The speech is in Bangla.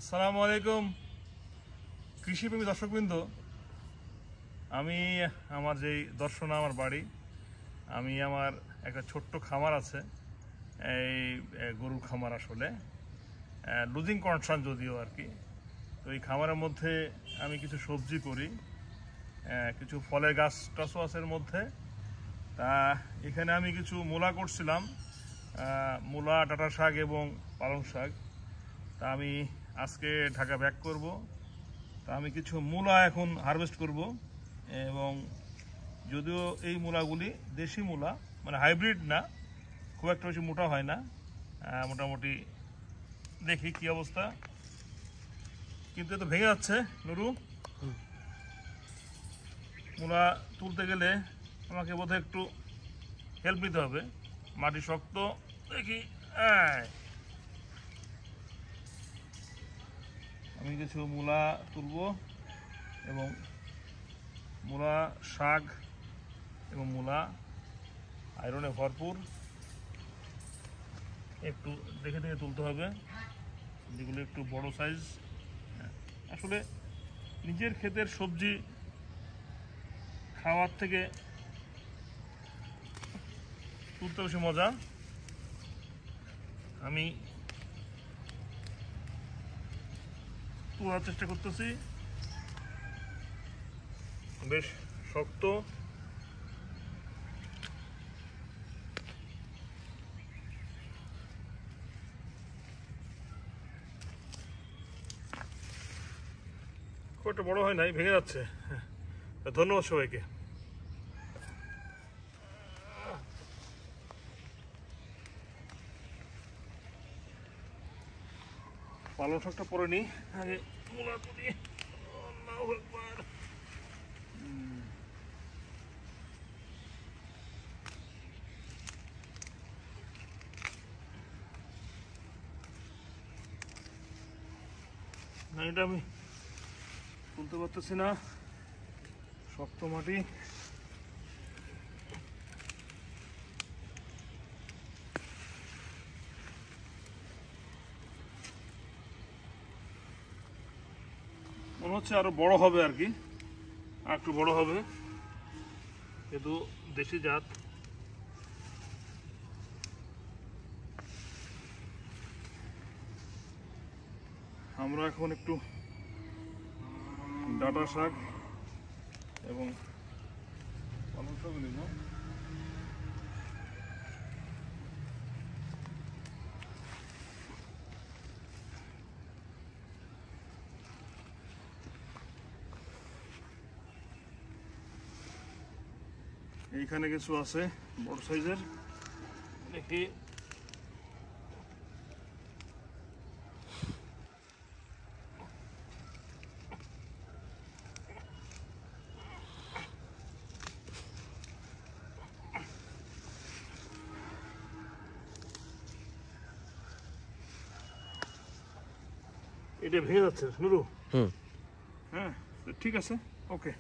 আসসালামু আলাইকুম কৃষিপ্রেমী দর্শকবৃন্দ। আমি আমার যেই দর্শনা আমার বাড়ি, আমি আমার একটা ছোট্ট খামার আছে, এই গরুর খামার, আসলে লুজিং কন্ডিশন যদিও আর কি। তো এই খামারের মধ্যে আমি কিছু সবজি করি, কিছু ফলের গাছ টাছও আছে এর মধ্যে। তা এখানে আমি কিছু মূলা করছিলাম, মূলা, ডাঁটা শাক এবং পালং শাক। তা আমি আজকে ঢাকা ব্যাক করব। তা আমি কিছু মূলা এখন হারভেস্ট করব, এবং যদিও এই মূলাগুলি দেশি মূলা, মানে হাইব্রিড না, খুব একটা বেশি মোটা হয় না, মোটামুটি দেখি কি অবস্থা। কিন্তু এ তো ভেঙে যাচ্ছে নুরু। মূলা তুলতে গেলে আমাকে বোধহয় একটু হেল্প নিতে হবে, মাটি শক্ত। দেখি, আমি কিছু মূলা তুলব, এবং মূলা শাক এবং মূলা আয়রনে ভরপুর। একটু দেখে দেখে তুলতে হবে, যেগুলো একটু বড় সাইজ। আসলে নিজের ক্ষেতের সবজি খাওয়ার থেকে তুলতে বেশি মজা। আমি তোলার চেষ্টা করতেছি, বেশ শক্ত। খুব একটা বড় হয় নাই, ভেঙে যাচ্ছে। ধন্যবাদ সবাইকে। পালং শাকটা পরে নিই, আগে মূলা তুলি। না, এটা আমি তুলতে পারতেছি না, শক্ত মাটি। মনে হচ্ছে আরো বড় হবে আর কি, আর একটু বড় হবে, কিন্তু দেশি জাত। আমরা এখন একটু ডাঁটা শাক এবং পালং শাক নিব। এইখানে কিছু আছে বড় সাইজের, দেখি। এটা ভেঙে যাচ্ছে নুরু। হ্যাঁ, ঠিক আছে, ওকে।